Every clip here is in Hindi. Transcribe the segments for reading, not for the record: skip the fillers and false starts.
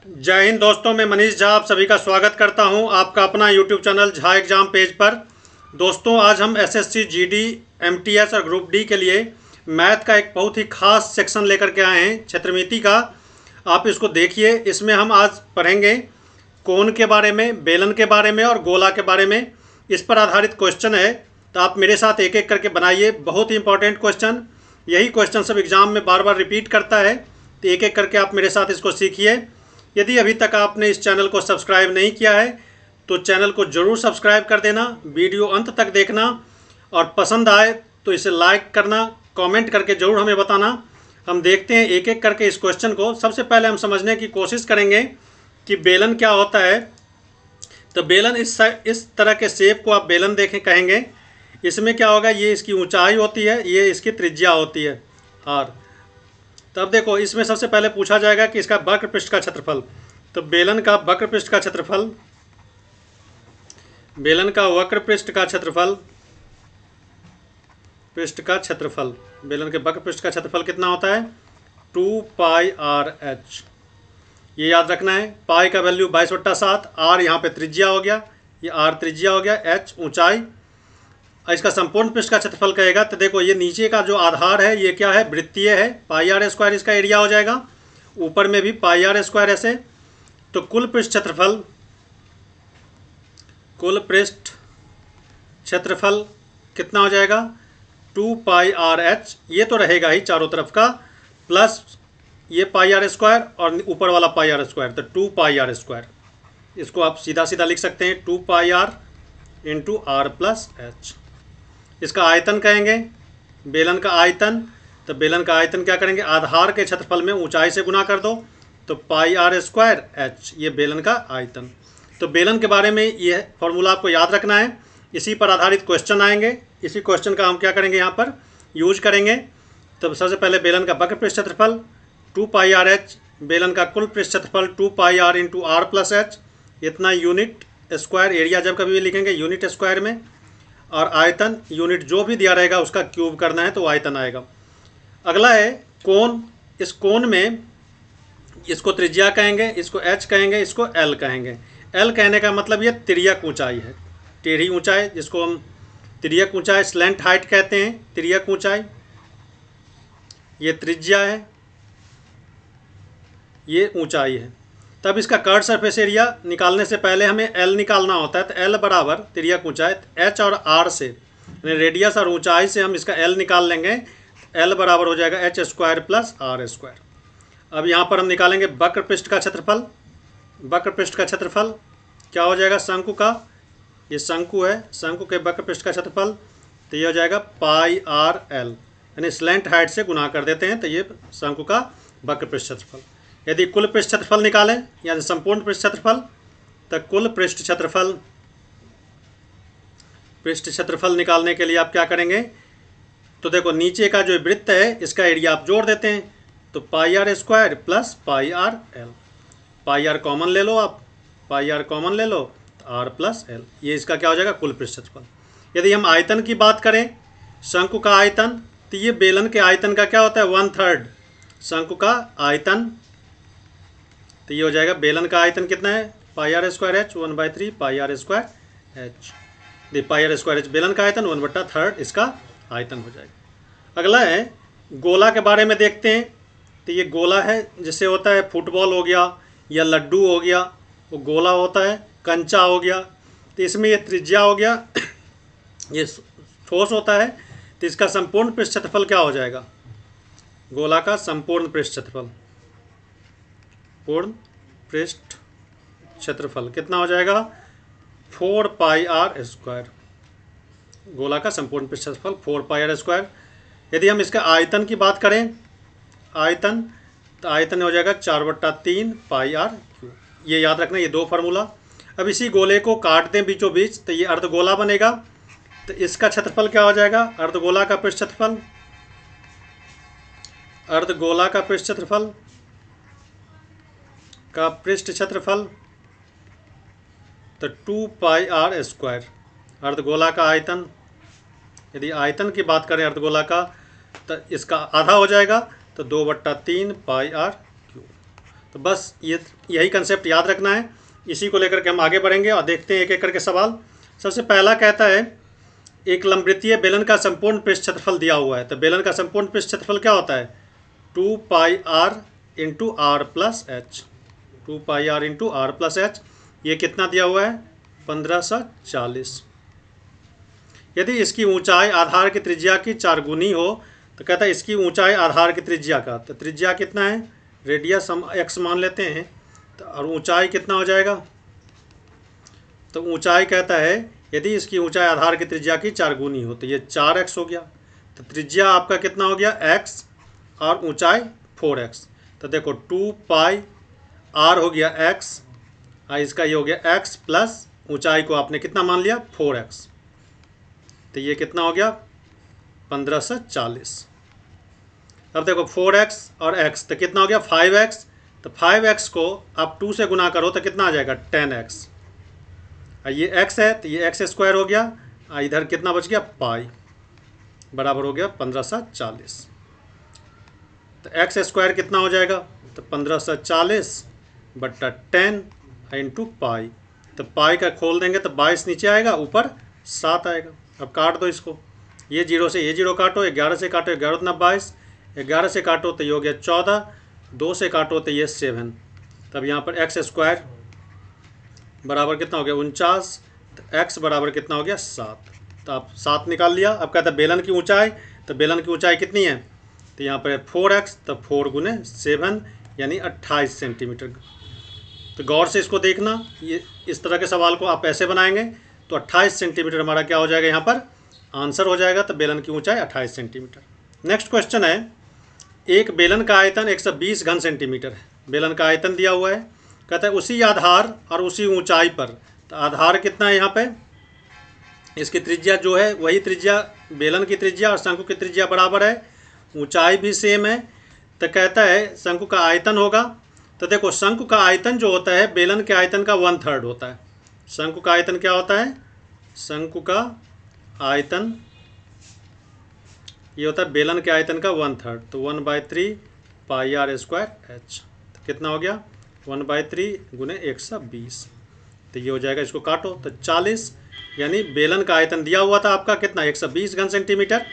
जय हिंद दोस्तों, मैं मनीष झा आप सभी का स्वागत करता हूं आपका अपना YouTube channel Jha exam page पर। दोस्तों, आज हम एसएससी, जीडी, एमटीएस और ग्रुप डी के लिए मैथ का एक बहुत ही खास सेक्शन लेकर के आए हैं, क्षेत्रमिति का। आप इसको देखिए। इसमें हम आज पढ़ेंगे कोण के बारे में, बेलन के बारे में और गोला के बारे में। इस पर आधारित क्वेश्चन है, तो आप मेरे साथ एक एक करके बनाइए। बहुत ही इंपॉर्टेंट क्वेश्चन, यही क्वेश्चन सब एग्जाम में बार बार रिपीट करता है, तो एक एक करके आप मेरे साथ इसको सीखिए। यदि अभी तक आपने इस चैनल को सब्सक्राइब नहीं किया है तो चैनल को ज़रूर सब्सक्राइब कर देना, वीडियो अंत तक देखना और पसंद आए तो इसे लाइक करना, कमेंट करके ज़रूर हमें बताना। हम देखते हैं एक एक करके इस क्वेश्चन को। सबसे पहले हम समझने की कोशिश करेंगे कि बेलन क्या होता है। तो बेलन इस तरह के शेप को आप बेलन देखें कहेंगे। इसमें क्या होगा, ये इसकी ऊंचाई होती है, ये इसकी त्रिज्या होती है आर। तब देखो, इसमें सबसे पहले पूछा जाएगा कि इसका वक्र पृष्ठ का क्षेत्रफल। तो बेलन का वक्र पृष्ठ का क्षेत्रफल, बेलन का वक्र पृष्ठ का क्षेत्रफल, बेलन के वक्र पृष्ठ का क्षेत्रफल कितना होता है, 2πr/h। ये याद रखना है। पाई का वैल्यू 22/7, आर यहाँ पे त्रिज्या हो गया, ये आर त्रिज्या हो गया, एच ऊंचाई। इसका संपूर्ण पृष्ठ का क्षेत्रफल कहेगा तो देखो, ये नीचे का जो आधार है ये क्या है, वृत्तीय है, πr² इसका एरिया हो जाएगा। ऊपर में भी πr² ऐसे। तो कुल पृष्ठ क्षेत्रफल कितना हो जाएगा, 2πrh। ये तो रहेगा ही चारों तरफ का, प्लस ये πr² और ऊपर वाला πr², तो 2πr²। इसको आप सीधा सीधा लिख सकते हैं, 2πr × r+h। इसका आयतन कहेंगे, बेलन का आयतन। तो बेलन का आयतन क्या करेंगे, आधार के क्षेत्रफल में ऊंचाई से गुना कर दो, तो πr²h, ये बेलन का आयतन। तो बेलन के बारे में ये फॉर्मूला आपको याद रखना है। इसी पर आधारित क्वेश्चन आएंगे, इसी क्वेश्चन का हम क्या करेंगे, यहाँ पर यूज करेंगे। तो सबसे पहले बेलन का वक्र पृष्ठ क्षेत्रफल 2πrh, बेलन का कुल पृष्ठ क्षेत्रफल 2πr × r+h, इतना यूनिट स्क्वायर। एरिया जब कभी भी लिखेंगे यूनिट स्क्वायर में, और आयतन यूनिट जो भी दिया रहेगा उसका क्यूब करना है तो आयतन आएगा। अगला है कोण। इस कोण में इसको त्रिज्या कहेंगे, इसको h कहेंगे, इसको l कहेंगे। l कहने का मतलब ये तिर्यक ऊंचाई है, टेढ़ी ऊंचाई, जिसको हम तिर्यक ऊंचाई, स्लैंट हाइट कहते हैं, तिर्यक ऊंचाई। ये त्रिज्या है, ये ऊंचाई है। तब इसका कर्व सरफेस एरिया निकालने से पहले हमें L निकालना होता है। तो L बराबर तिर्यक ऊंचाई, H और R से, यानी रेडियस और ऊंचाई से हम इसका L निकाल लेंगे। L बराबर हो जाएगा h² + r²। अब यहाँ पर हम निकालेंगे वक्र पृष्ठ का क्षेत्रफल। वक्र पृष्ठ का क्षेत्रफल क्या हो जाएगा, शंकु का, ये शंकु है, शंकु के वक्र पृष्ठ का क्षेत्रफल, तो ये हो जाएगा πrl, यानी स्लैंट हाइट से गुना कर देते हैं, तो ये शंकु का वक्र पृष्ठ क्षेत्रफल। यदि कुल पृष्ठ क्षेत्रफल निकालें, यानी संपूर्ण पृष्ठ क्षेत्रफल, तो कुल पृष्ठ क्षेत्रफल निकालने के लिए आप क्या करेंगे, तो देखो नीचे का जो वृत्त है इसका एरिया आप जोड़ देते हैं, तो πr² + πrl। πr कॉमन ले लो आप, πr कॉमन ले लो, तो r+l, ये इसका क्या हो जाएगा, कुल पृष्ठ क्षेत्रफल। यदि हम आयतन की बात करें, शंकु का आयतन, तो ये बेलन के आयतन का क्या होता है, 1/3 शंकु का आयतन। तो ये हो जाएगा, बेलन का आयतन कितना है, πr²h, 1/3 πr²h। πr²h बेलन का आयतन, 1/3 इसका आयतन हो जाएगा। अगला है गोला के बारे में देखते हैं। तो ये गोला है, जिससे होता है फुटबॉल हो गया या लड्डू हो गया, वो गोला होता है, कंचा हो गया। तो इसमें ये त्रिज्या हो गया, ये ठोस होता है। तो इसका संपूर्ण पृष्ठ क्षेत्रफल क्या हो जाएगा, गोला का संपूर्ण पृष्ठ क्षेत्रफल, पूर्ण पृष्ठ क्षेत्रफल कितना हो जाएगा, 4πr²। गोला का संपूर्ण पृष्ठ क्षेत्रफल 4πr²। यदि हम इसका आयतन की बात करें, आयतन, तो आयतन हो जाएगा 4/3 πr³। ये याद रखना, ये दो फार्मूला। अब इसी गोले को काट दें बीचों बीच, तो ये अर्धगोला बनेगा। तो इसका क्षेत्रफल क्या हो जाएगा, अर्धगोला का पृष्ठ क्षेत्रफल, अर्धगोला का पृष्ठ क्षेत्रफल का पृष्ठ क्षेत्रफल, तो 2πr²। अर्धगोला का आयतन, यदि आयतन की बात करें अर्धगोला का, तो इसका आधा हो जाएगा, तो 2/3 πr²। तो बस यही कंसेप्ट याद रखना है, इसी को लेकर के हम आगे बढ़ेंगे और देखते हैं एक एक करके सवाल। सबसे पहला कहता है एक लंबवृत्तीय बेलन का संपूर्ण पृष्ठ क्षेत्रफल दिया हुआ है। तो बेलन का संपूर्ण पृष्ठ क्षेत्रफल क्या होता है? 2πr into R plus H, 2πr into R plus H. ये कितना दिया हुआ है? 1540। यदि इसकी ऊंचाई आधार की त्रिज्या की 4 गुनी हो तो कहता है इसकी ऊंचाई आधार की त्रिज्या का, तो त्रिज्या कितना है? रेडियस हम x मान लेते हैं, तो और ऊंचाई कितना हो जाएगा? तो ऊंचाई कहता है यदि इसकी ऊंचाई आधार की त्रिज्या की 4 गुनी हो, तो ये 4x हो गया। तो त्रिज्या आपका कितना हो गया? x और ऊंचाई 4x। तो देखो 2πr हो गया x और इसका ये हो गया x प्लस ऊंचाई को आपने कितना मान लिया? 4x। तो ये कितना हो गया? 1540। अब देखो 4x और x तो कितना हो गया? 5x। तो 5x को आप 2 से गुना करो तो कितना आ जाएगा? 10x। और ये x है तो ये x स्क्वायर हो गया और इधर कितना बच गया? पाई, बराबर हो गया 1540। तो x स्क्वायर कितना हो जाएगा? तो 1540 बट्टा 10 इंटू पाई। तो पाई का खोल देंगे तो 22 नीचे आएगा, ऊपर 7 आएगा। अब काट दो इसको, ये 0 से ये 0 काटो, 11 से काटो 11 दूना 22, 11 से काटो तो ये हो गया 14, 2 से काटो तो ये 7। तब यहाँ पर x स्क्वायर बराबर कितना हो गया? 49। तो x बराबर कितना हो गया? 7। तो आप 7 निकाल लिया। अब कहता है बेलन की ऊंचाई, तो बेलन की ऊंचाई कितनी है? तो यहाँ पर 4x, तो 4 गुने 7 यानी 28 सेंटीमीटर। तो गौर से इसको देखना, ये इस तरह के सवाल को आप ऐसे बनाएंगे तो 28 सेंटीमीटर हमारा क्या हो जाएगा? यहाँ पर आंसर हो जाएगा। तो बेलन की ऊंचाई 28 सेंटीमीटर। नेक्स्ट क्वेश्चन है एक बेलन का आयतन 120 घन सेंटीमीटर है। बेलन का आयतन दिया हुआ है, कहता है उसी आधार और उसी ऊंचाई पर। तो आधार कितना है यहाँ पे? इसकी त्रिज्या जो है वही त्रिज्या, बेलन की त्रिज्या और शंकु की त्रिज्या बराबर है, ऊंचाई भी सेम है। तो कहता है शंकु का आयतन होगा। तो देखो शंकु का आयतन जो होता है बेलन के आयतन का 1/3 होता है। शंकु का आयतन क्या होता है? शंकु का आयतन ये होता है बेलन के आयतन का 1/3। तो 1/3 पाई आर स्क्वायर एच। तो कितना हो गया? 1/3 गुने 120। तो ये हो जाएगा, इसको काटो तो 40, यानी बेलन का आयतन दिया हुआ था आपका कितना? 120 घन सेंटीमीटर।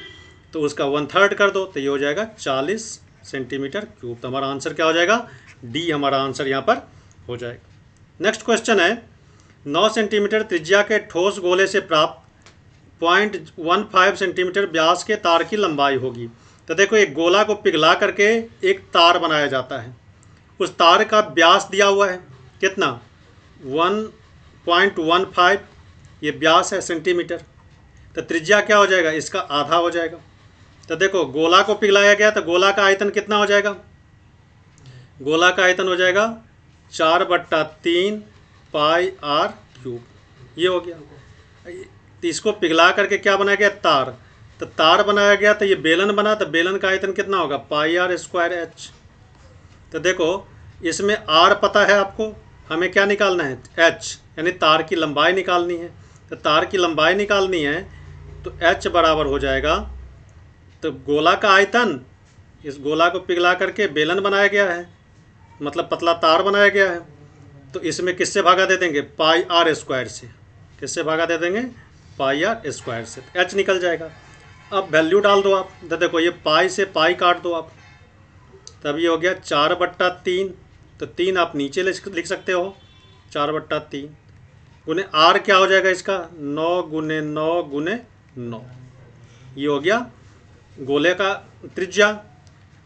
तो उसका 1/3 कर दो तो ये हो जाएगा 40 सेंटीमीटर क्यूब। तो हमारा आंसर क्या हो जाएगा? डी हमारा आंसर यहाँ पर हो जाएगा। नेक्स्ट क्वेश्चन है 9 सेंटीमीटर त्रिज्या के ठोस गोले से प्राप्त 0.15 सेंटीमीटर व्यास के तार की लंबाई होगी। तो देखो एक गोला को पिघला करके एक तार बनाया जाता है, उस तार का व्यास दिया हुआ है कितना? 1.15 ये व्यास है सेंटीमीटर। तो त्रिज्या क्या हो जाएगा? इसका आधा हो जाएगा। तो देखो गोला को पिघलाया गया तो गोला का आयतन कितना हो जाएगा? गोला का आयतन हो जाएगा 4/3 पाई आर क्यूब। ये हो गया। तो इसको पिघला करके क्या बनाया गया? तार। तो तार बनाया गया तो ये बेलन बना, तो बेलन का आयतन कितना होगा? पाई आर स्क्वायर एच। तो देखो इसमें आर पता है आपको, हमें क्या निकालना है? एच, यानी तार की लंबाई निकालनी है। तो तार की लंबाई निकालनी है तो एच बराबर हो जाएगा, तो गोला का आयतन, इस गोला को पिघला करके बेलन बनाया गया है, मतलब पतला तार बनाया गया है, तो इसमें किससे भागा दे देंगे? पाई आर स्क्वायर से। किससे भागा दे देंगे? पाई आर स्क्वायर से। तो एच निकल जाएगा। अब वैल्यू डाल दो आप, तो देखो ये पाई से पाई काट दो आप, तब ये हो गया 4/3। तो 3 आप नीचे लिख सकते हो, 4/3 गुने आर क्या हो जाएगा इसका? 9 गुने 9 गुने 9। ये हो गया गोले का त्रिज्या।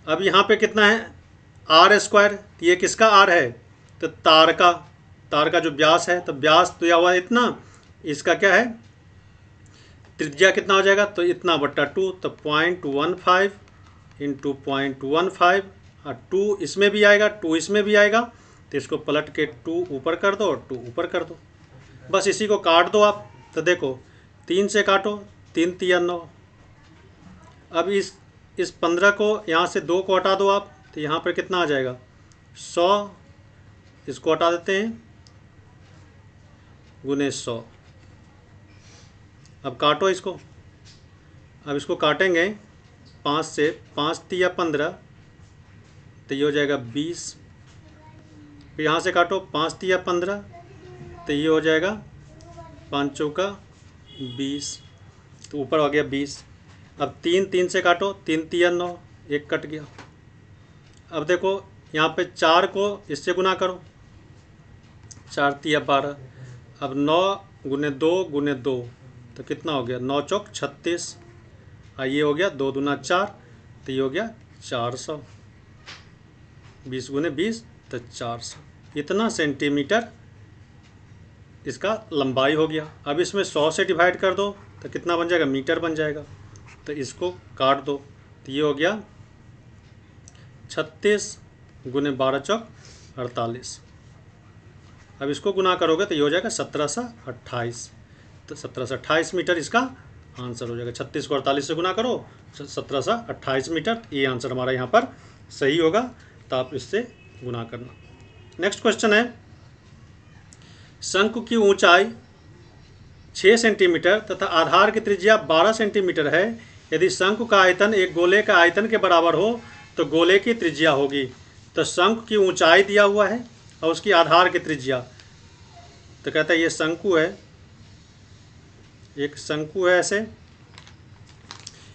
अब यहाँ पे कितना है? R square. ये किसका आर है? तो तार का जो व्यास है, तो व्यास दिया हुआ इतना, इसका क्या है? त्रिज्या कितना हो जाएगा? तो इतना बट्टा 2, तो 0.15 इंटू 0.15 और 2 इसमें भी आएगा, 2 इसमें भी आएगा, तो इसको पलट के 2 ऊपर कर दो और 2 ऊपर कर दो, बस इसी को काट दो आप। तो देखो 3 से काटो, 3 तिया 9। अब इस 15 को यहाँ से 2 को हटा दो आप, तो यहाँ पर कितना आ जाएगा? 100। इसको हटा देते हैं, गुने 100। अब काटो इसको। अब इसको काटेंगे 5 से, 5 तिया 15, तो ये हो जाएगा 20 फिर यहाँ से काटो, 5 तिया 15, तो ये हो जाएगा 5 चौका 20, तो ऊपर आ गया 20। अब 3 से काटो, 3 तिया 9, 1 कट गया। अब देखो यहाँ पे 4 को इससे गुना करो, 4 तिया 12। अब 9 गुने 2 गुने 2, तो कितना हो गया, 9 चौक 36, और ये हो गया 2 दूना 4, तो ये हो गया 400। 20 गुने 20 तो 400, इतना सेंटीमीटर इसका लंबाई हो गया। अब इसमें 100 से डिवाइड कर दो तो कितना बन जाएगा, मीटर बन जाएगा। तो इसको काट दो, तो ये हो गया 36 गुने 12 चौक 48। अब इसको गुना करोगे तो ये हो जाएगा 1728, तो 1728 मीटर इसका आंसर हो जाएगा। 36 को 48 से गुना करो, 1728 मीटर, ये आंसर हमारा यहाँ पर सही होगा। तो आप इससे गुना करना। नेक्स्ट क्वेश्चन है, शंकु की ऊंचाई 6 सेंटीमीटर तथा आधार की त्रिज्या 12 सेंटीमीटर है। यदि शंकु का आयतन एक गोले का आयतन के बराबर हो तो गोले की त्रिज्या होगी। तो शंकु की ऊंचाई दिया हुआ है और उसकी आधार की त्रिज्या, तो कहता है ये शंकु है, एक शंकु है ऐसे,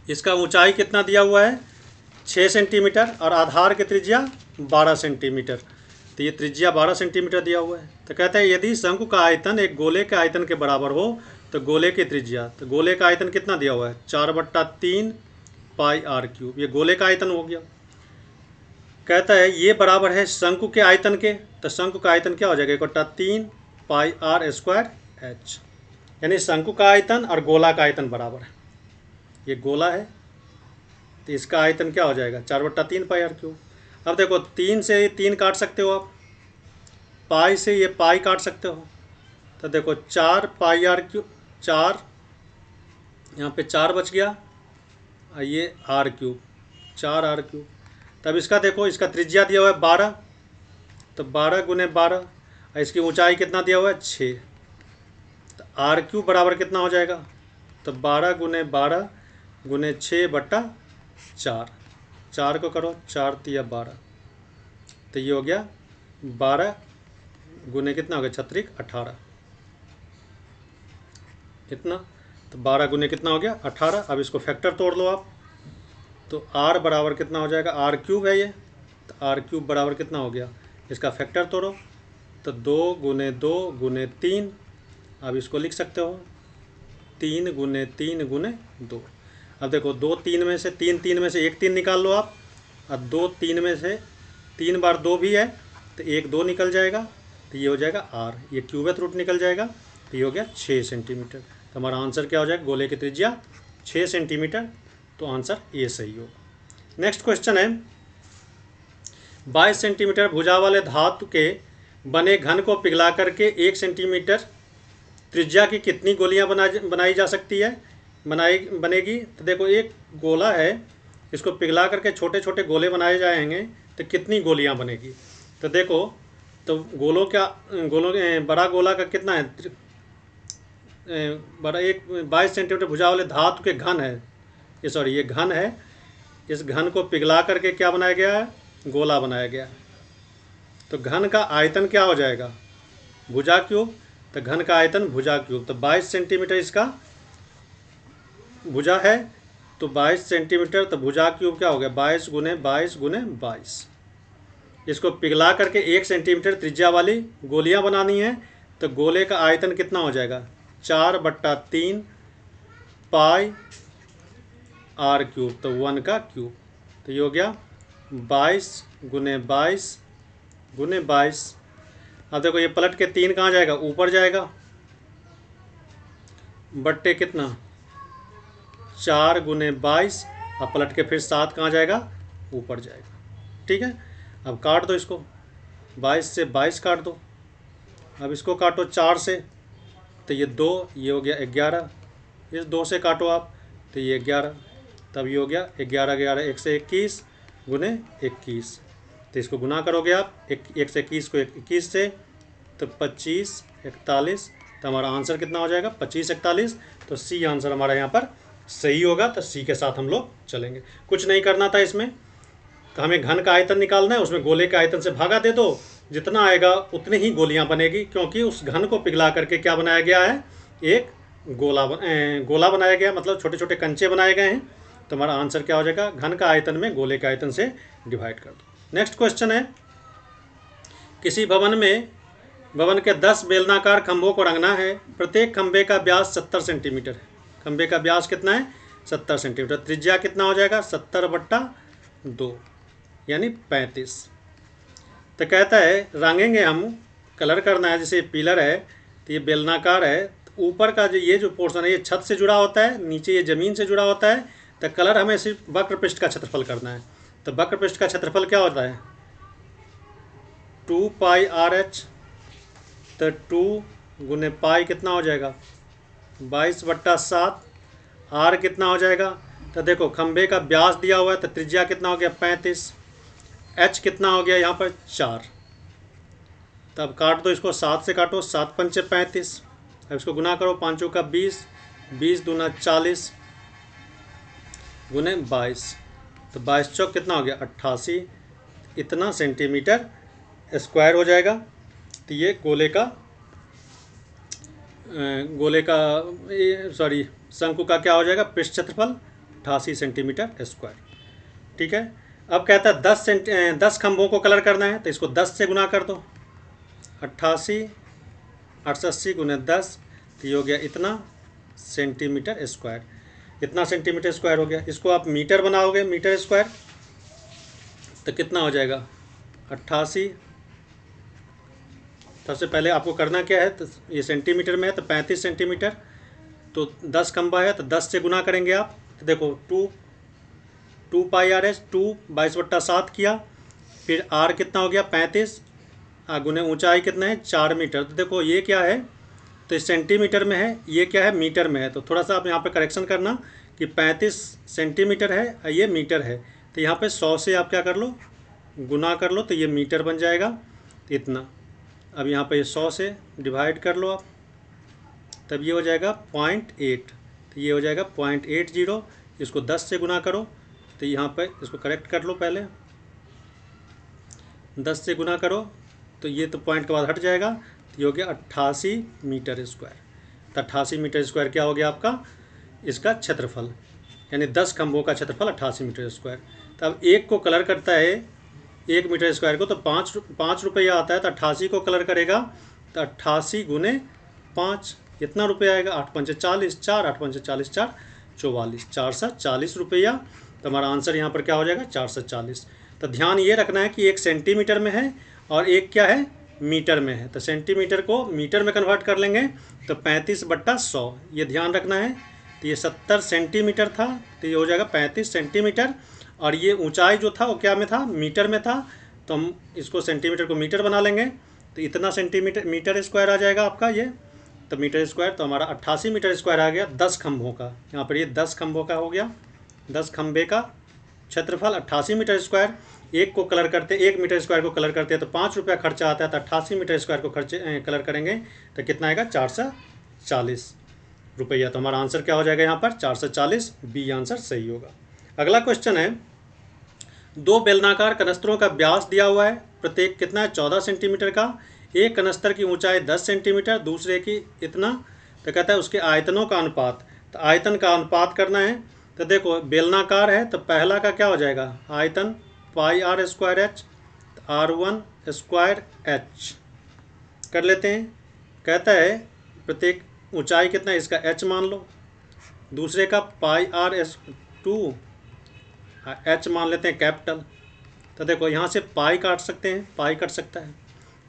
इसका ऊंचाई कितना दिया हुआ है, 6 सेंटीमीटर, और आधार की त्रिज्या 12 सेंटीमीटर। तो ये त्रिज्या 12 सेंटीमीटर दिया हुआ है। तो कहता है यदि शंकु का आयतन एक गोले के आयतन के बराबर हो तो गोले की त्रिज्या, तो गोले का आयतन कितना दिया हुआ है, 4/3 पाई आर क्यूब, ये गोले का आयतन हो गया। कहता है ये बराबर है शंकु के आयतन के, तो शंकु का आयतन क्या हो जाएगा, 1/3 पाई आर स्क्वायर एच, यानी शंकु का आयतन और गोला का आयतन बराबर है। ये गोला है तो इसका आयतन क्या हो जाएगा, 4/3 पाई आर क्यूब। अब देखो 3 से 3 काट सकते हो आप, पाई से ये पाई काट सकते हो, तो देखो 4 पाई आर क्यूब, 4 यहाँ पे 4 बच गया, और ये आर क्यूब, 4 आर क्यूब। तब इसका देखो, इसका त्रिज्या दिया हुआ है 12, तो 12 गुने 12, और इसकी ऊंचाई कितना दिया हुआ है, 6, तो आर क्यूब बराबर कितना हो जाएगा, तो 12 गुने 12 गुने 6/4, 4 को करो, 4 तिया 12, तो ये हो गया 12 गुने कितना हो गया, 36 18, कितना, तो 12 गुने कितना हो गया, 18। अब इसको फैक्टर तोड़ लो आप, तो r बराबर कितना हो जाएगा, आर क्यूब है ये, तो आर क्यूब बराबर कितना हो गया, इसका फैक्टर तोड़ो, तो 2 गुने 2 गुने 3, अब इसको लिख सकते हो 3 गुने 3 गुने 2। अब देखो 2 3 में से 3 में से एक 3 निकाल लो आप, अब 2 3 में से 3 बार 2 भी है तो 1 2 निकल जाएगा, तो ये हो जाएगा r, ये क्यूबेथ रूट निकल जाएगा, तो ये हो गया 6 सेंटीमीटर। तो हमारा आंसर क्या हो जाएगा, गोले की त्रिज्या 6 सेंटीमीटर, तो आंसर ये सही होगा। नेक्स्ट क्वेश्चन है, 22 सेंटीमीटर भुजा वाले धातु के बने घन को पिघला करके 1 सेंटीमीटर त्रिज्या की कितनी गोलियां बनाई जा सकती है, बनेगी। तो देखो एक गोला है, इसको पिघला करके छोटे छोटे गोले बनाए जाएंगे तो कितनी गोलियां बनेगी। तो देखो, तो गोलों बड़ा गोला का कितना है, बड़ा एक 22 सेंटीमीटर भुजा वाले धातु के घन है, ये घन है, इस घन को पिघला करके क्या बनाया गया है, गोला बनाया गया। तो घन का आयतन क्या हो जाएगा, भुजा क्यूब, तो घन का आयतन भुजा क्यूब, तो 22 सेंटीमीटर इसका भुजा है, तो 22 सेंटीमीटर, तो भुजा क्यूब क्या हो गया, 22 गुने 22 गुने 22। इसको पिघला करके 1 सेंटीमीटर त्रिज्या वाली गोलियां बनानी है, तो गोले का आयतन कितना हो जाएगा, 4/3 पाई आर क्यूब, तो 1 का क्यूब, तो ये हो गया 22 गुने 22 गुने 22। अब देखो ये पलट के 3 कहाँ जाएगा, ऊपर जाएगा, बट्टे कितना 4 गुने 22, अब पलट के फिर 7 कहाँ जाएगा, ऊपर जाएगा। ठीक है, अब काट दो इसको, 22 से 22 काट दो, अब इसको काटो 4 से, तो ये 2, ये हो गया 11, इस 2 से काटो आप, तो ये 11, तब ये हो गया 11 11 1 से 21 गुने 21, तो इसको गुना करोगे आप 1 से 21 को 21 से, तो 25 41, तो हमारा आंसर कितना हो जाएगा, 25 41। तो सी आंसर हमारा यहाँ पर सही होगा। तो सी के साथ हम लोग चलेंगे, कुछ नहीं करना था इसमें, तो हमें घन का आयतन निकालना है, उसमें गोले के आयतन से भागा दे दो जितना आएगा उतनी ही गोलियां बनेगी, क्योंकि उस घन को पिघला करके क्या बनाया गया है, एक गोला बनाया गया, मतलब छोटे छोटे कंचे बनाए गए हैं। तो हमारा आंसर क्या हो जाएगा, घन का आयतन में गोले के आयतन से डिवाइड कर दो। नेक्स्ट क्वेश्चन है, किसी भवन के 10 बेलनाकार खंभों को रंगना है। प्रत्येक खंभे का व्यास 70 सेंटीमीटर है। खंभे का व्यास कितना है, 70 सेंटीमीटर। त्रिज्या कितना हो जाएगा, 70/2 यानी 35। तो कहता है रंगेंगे हम, कलर करना है। जैसे पिलर है तो ये बेलनाकार है, तो ऊपर का जो ये जो पोर्शन है ये छत से जुड़ा होता है, नीचे ये ज़मीन से जुड़ा होता है। तो कलर हमें सिर्फ वक्र पृष्ठ का क्षेत्रफल करना है। तो वक्र पृष्ठ का क्षेत्रफल क्या होता है, 2πRh। तो 2 गुने पाई कितना हो जाएगा, 22/7। आर कितना हो जाएगा, तो देखो खंभे का व्यास दिया हुआ है, तो त्रिज्या कितना हो गया, 35। एच कितना हो गया यहाँ पर, 4। तब काट दो इसको, 7 से काटो, 7 पंचे 35। अब इसको गुना करो, 5 का 20, 20 दूना 40 गुने 22। तो 22 चौक कितना हो गया, 88। इतना सेंटीमीटर स्क्वायर हो जाएगा। तो ये शंकु का क्या हो जाएगा, पृष्ठ क्षेत्रफल 88 सेंटीमीटर स्क्वायर। ठीक है। अब कहता है 10 खंभों को कलर करना है, तो इसको 10 से गुना कर दो, 88 88 गुने 10, तो ये हो गया इतना सेंटीमीटर स्क्वायर। इतना सेंटीमीटर स्क्वायर हो गया। इसको आप मीटर बनाओगे, मीटर स्क्वायर, तो कितना हो जाएगा, 88। सबसे पहले आपको करना क्या है, तो ये सेंटीमीटर में है तो 35 सेंटीमीटर। तो 10 खंभा है तो 10 से गुना करेंगे आप। तो देखो 2πRh, 2 22/7 किया, फिर आर कितना हो गया, 35, गुने ऊंचाई कितना है, 4 मीटर। तो देखो ये क्या है, तो सेंटीमीटर में है, ये क्या है, मीटर में है। तो थोड़ा सा आप यहाँ पे करेक्शन करना कि 35 सेंटीमीटर है, ये मीटर है। तो यहाँ पे 100 से आप क्या कर लो, गुना कर लो, तो ये मीटर बन जाएगा इतना। अब यहाँ पे 100 से डिवाइड कर लो आप, तब ये हो जाएगा 0.8। तो ये हो जाएगा 0.80। इसको 10 से गुना करो, तो यहाँ पे इसको करेक्ट कर लो, पहले 10 से गुना करो, तो ये तो पॉइंट के बाद हट जाएगा। तो ये हो गया 88 मीटर स्क्वायर। तो 88 मीटर स्क्वायर क्या हो गया आपका, इसका क्षेत्रफल, यानी 10 खंभों का क्षेत्रफल 88 मीटर स्क्वायर। तो अब एक को कलर करता है 1 मीटर स्क्वायर को, तो 5 रुपया आता है। तो 88 को कलर करेगा तो 88 गुने 5, इतना रुपया आएगा, 8 पंचे 40, 4 8 पंचे 40, 4 44, 440 रुपया। तो हमारा आंसर यहाँ पर क्या हो जाएगा, 440। तो ध्यान ये रखना है कि एक सेंटीमीटर में है और एक क्या है, मीटर में है। तो सेंटीमीटर को मीटर में कन्वर्ट कर लेंगे तो 35/100, ये ध्यान रखना है। तो ये 70 सेंटीमीटर था, तो ये हो जाएगा 35 सेंटीमीटर। और ये ऊंचाई जो था वो क्या में था, मीटर में था। तो हम इसको सेंटीमीटर को मीटर बना लेंगे, तो इतना सेंटीमीटर मीटर स्क्वायर आ जाएगा आपका ये। तो मीटर स्क्वायर, तो हमारा 88 मीटर स्क्वायर आ गया 10 खंभों का। यहाँ पर ये 10 खंभों का हो गया, 10 खंभे का क्षेत्रफल 88 मीटर स्क्वायर। एक मीटर स्क्वायर को कलर करते हैं तो 5 रुपया खर्चा आता है। तो 88 मीटर स्क्वायर को कलर करेंगे तो कितना आएगा, 440 रुपया। तो हमारा आंसर क्या हो जाएगा यहाँ पर, 440। बी आंसर सही होगा। अगला क्वेश्चन है, 2 बेलनाकार कनस्तरों का व्यास दिया हुआ है। प्रत्येक कितना है, 14 सेंटीमीटर का। एक कनस्तर की ऊंचाई 10 सेंटीमीटर, दूसरे की इतना। तो कहता है उसके आयतनों का अनुपात। तो आयतन का अनुपात करना है। तो देखो बेलनाकार है तो पहला का क्या हो जाएगा, आयतन πr²h, r1² कर लेते हैं। कहता है प्रत्येक ऊंचाई कितना है, इसका h मान लो। दूसरे का πr² h मान लेते हैं कैपिटल। तो देखो यहाँ से पाई काट सकते हैं, पाई कट सकता है।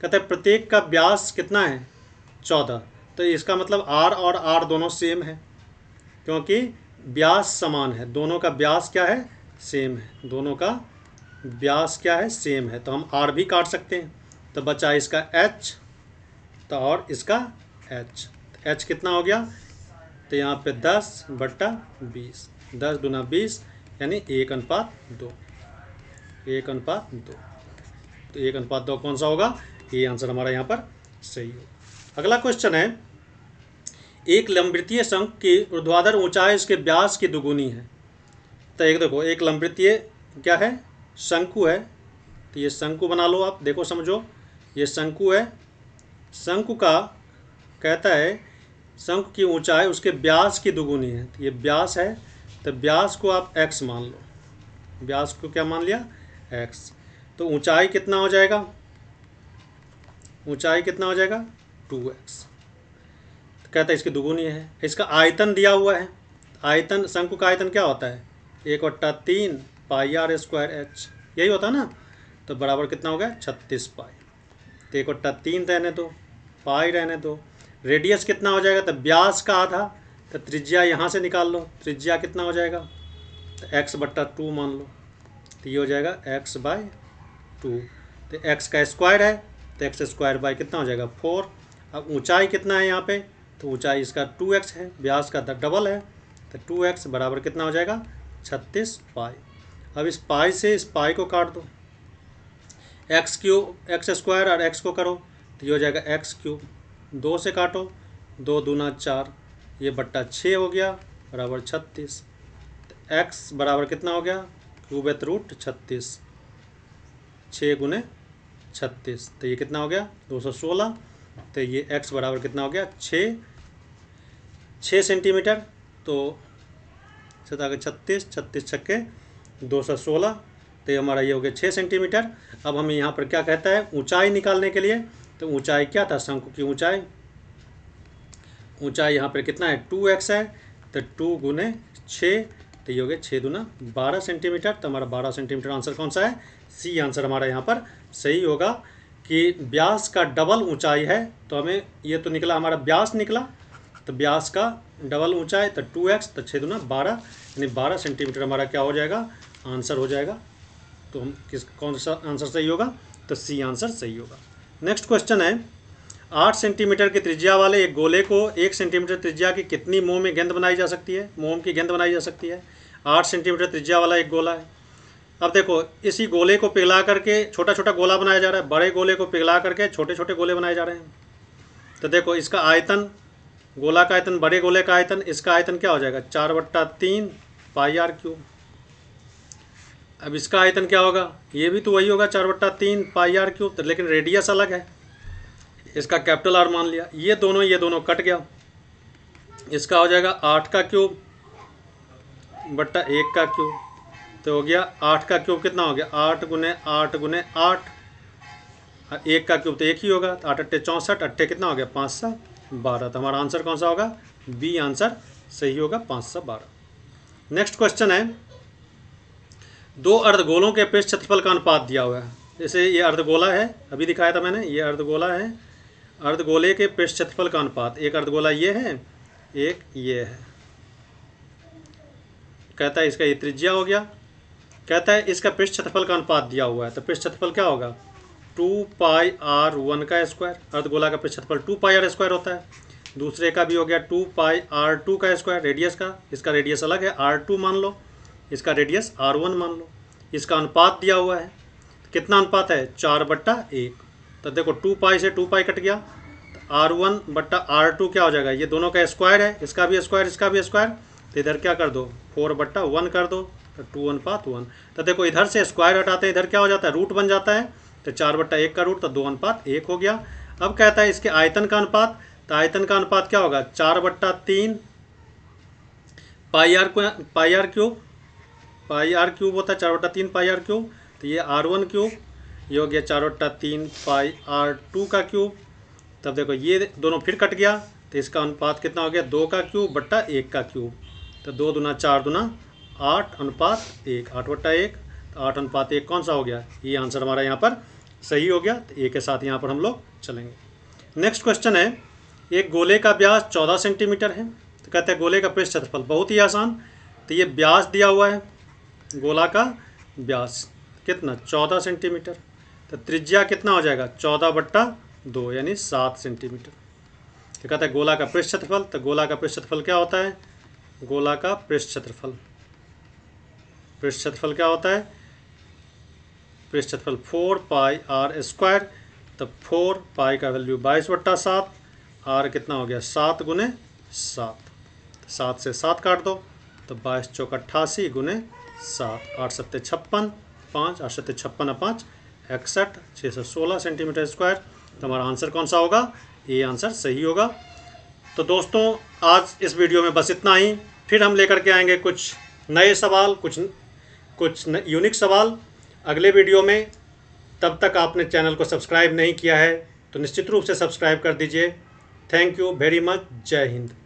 कहते हैं प्रत्येक का व्यास कितना है, 14। तो इसका मतलब r और r दोनों सेम है, क्योंकि व्यास समान है। दोनों का व्यास क्या है, सेम है। दोनों का व्यास क्या है, सेम है। तो हम r भी काट सकते हैं। तो बचा इसका h तो और इसका h। तो h कितना हो गया, तो यहाँ पे 10/20, 10 दूना 20 यानी 1:2, 1:2। तो 1:2 कौन सा होगा, ये आंसर हमारा यहाँ पर सही होगा। अगला क्वेश्चन है, एक लंबवृत्तीय शंकु की ऊर्ध्वाधर ऊंचाई इसके व्यास की दुगुनी है। तो एक देखो, एक लंबवृत्तीय क्या है, शंकु है। तो ये शंकु बना लो आप, देखो समझो। ये शंकु है, शंकु का कहता है शंकु की ऊंचाई उसके व्यास की दुगुनी है। तो ये व्यास है, तो व्यास को आप x मान लो, व्यास को क्या मान लिया x। तो ऊंचाई कितना हो जाएगा, ऊंचाई कितना हो जाएगा 2x। तो कहता है इसकी दुगुनी है। इसका आयतन दिया हुआ है, आयतन शंकु का आयतन क्या होता है 1/3 पाई आर स्क्वायर एच, यही होता है ना। तो बराबर कितना हो गया 36 पाई। तो 1/3 रहने दो, पाई रहने दो। रेडियस कितना हो जाएगा, तो व्यास का आधा, तो त्रिज्या यहाँ से निकाल लो, त्रिज्या कितना हो जाएगा तो x/2 मान लो। तो ये हो जाएगा x/2। तो x का स्क्वायर है तो x² बाई कितना हो जाएगा 4। अब ऊंचाई कितना है यहाँ पे, तो ऊंचाई इसका 2x है, व्यास का डबल है, तो 2x बराबर कितना हो जाएगा 36 पाई। अब इस पाई से इस पाई को काट दो, x² और x को करो तो ये हो जाएगा x³। 2 से काटो, 2 दूना 4, ये बट्टा 6 हो गया बराबर 36। तो x बराबर कितना हो गया √36, 6 गुने 36, तो ये कितना हो गया 216। तो ये x बराबर कितना हो गया 6 सेंटीमीटर। तो 36, 36 छक्के 216, तो ये हमारा ये हो गया 6 सेंटीमीटर। अब हमें यहाँ पर क्या कहता है ऊंचाई निकालने के लिए, तो ऊंचाई क्या था शंकु की ऊंचाई, ऊंचाई यहाँ पर कितना है 2x है, तो 2 गुने 6, तो ये हो गया 6 दूना 12 सेंटीमीटर। तो हमारा 12 सेंटीमीटर आंसर कौन सा है, सी आंसर हमारा यहाँ पर सही होगा कि व्यास का डबल ऊंचाई है। तो हमें ये तो निकला हमारा व्यास निकला, तो व्यास का डबल ऊंचाई तो 2x, तो 6 दूना 12, यानी 12 सेंटीमीटर हमारा क्या हो जाएगा आंसर हो जाएगा। तो हम कौन सा आंसर सही होगा, तो सी आंसर सही होगा। नेक्स्ट क्वेश्चन है 8 सेंटीमीटर की त्रिज्या वाले एक गोले को 1 सेंटीमीटर त्रिज्या की कितनी मोम में गेंद बनाई जा सकती है, मोम की गेंद बनाई जा सकती है। 8 सेंटीमीटर त्रिज्या वाला एक गोला है। अब देखो इसी गोले को पिघला करके छोटा छोटा गोला बनाया जा रहा है, बड़े गोले को पिघला करके छोटे छोटे गोले बनाए जा रहे हैं। तो देखो इसका आयतन, गोला का आयतन, बड़े गोले का आयतन, इसका आयतन क्या हो जाएगा 4/3 पाई r³। अब इसका आयतन क्या होगा, ये भी तो वही होगा 4/3 पाई r³, तो लेकिन रेडियस अलग है, इसका कैपिटल R मान लिया। ये दोनों कट गया, इसका हो जाएगा 8/3 बट्टा 1/3, तो हो गया 8/3 कितना हो गया 8 गुने 8 गुने 8, 1/3 तो 1 ही होगा, तो 8 अट्ठे 64, अट्ठे कितना हो गया 5 × 12। तो हमारा आंसर कौन सा होगा, बी आंसर सही होगा 5 × 12। नेक्स्ट क्वेश्चन है 2 अर्धगोलों के पृष्ठ क्षेत्रफल का अनुपात दिया हुआ है। जैसे ये अर्धगोला है, अभी दिखाया था मैंने, ये अर्धगोला है, अर्धगोले के पृष्ठ क्षेत्रफल का अनुपात, एक अर्धगोला ये है, एक ये है। कहता है इसका ये त्रिज्या हो गया, कहता है इसका पृष्ठ क्षेत्रफल का अनुपात दिया हुआ है। तो पृष्ठ क्षेत्रफल क्या होगा 2πr1 का स्क्वायर, अर्धगोला का पृष्ठ क्षेत्रफल 2πr² होता है। दूसरे का भी हो गया 2πr2 का स्क्वायर, रेडियस का, इसका रेडियस अलग है r2 मान लो, इसका रेडियस r1 मान लो। इसका अनुपात दिया हुआ है, कितना अनुपात है 4/1। तो देखो 2π से 2π कट गया, तो r1/r2 क्या हो जाएगा, ये दोनों का स्क्वायर है, इसका भी स्क्वायर इसका भी स्क्वायर, तो इधर क्या कर दो 4/1 कर दो, तो 2:1। तो देखो इधर से स्क्वायर हटाते हैं, इधर क्या हो जाता है रूट बन जाता है, तो 4/1 का रूट, तो 2:1 हो गया। अब कहता है इसके आयतन का अनुपात, तो आयतन का अनुपात क्या होगा 4/3 पाई r³ होता है, 4/3 पाई r³, तो ये r1³, ये हो गया 4/3 पाई r2³। तब देखो ये दोनों फिर कट गया, तो इसका अनुपात कितना हो गया 2/3 तो 2 दूना 4 दूना 8:1, 8/1, तो 8:1 कौन सा हो गया, ये आंसर हमारा यहाँ पर सही हो गया। तो ए के साथ यहाँ पर हम लोग चलेंगे। नेक्स्ट क्वेश्चन है एक गोले का व्यास 14 सेंटीमीटर है। तो कहते हैं गोले का पृष्ठ क्षेत्रफल, बहुत ही आसान। तो ये व्यास दिया हुआ है, गोला का व्यास कितना 14 सेंटीमीटर, तो त्रिज्या कितना हो जाएगा 14/2 यानी 7 सेंटीमीटर। तो कहता है गोला का पृष्ठ क्षेत्रफल, तो गोला का पृष्ठ क्षेत्रफल क्या होता है, गोला का पृष्ठ क्षेत्रफल, पृष्ठ क्षेत्रफल क्या होता है, पृष्ठ क्षेत्रफल 4πr²। तो 4π का वैल्यू 22/7, r कितना हो गया 7 गुने 7, 7 से 7 काट दो, तो 22×4 = 88 गुने 7, 8×7 = 56, 5, 8×7 = 56 5, 61 616 सेंटीमीटर स्क्वायर। तो हमारा आंसर कौन सा होगा? ये आंसर सही होगा। तो दोस्तों आज इस वीडियो में बस इतना ही। फिर हम लेकर के आएंगे कुछ नए सवाल, कुछ यूनिक सवाल अगले वीडियो में। तब तक आपने चैनल को सब्सक्राइब नहीं किया है तो निश्चित रूप से सब्सक्राइब कर दीजिए। Thank you very much. जय हिंद।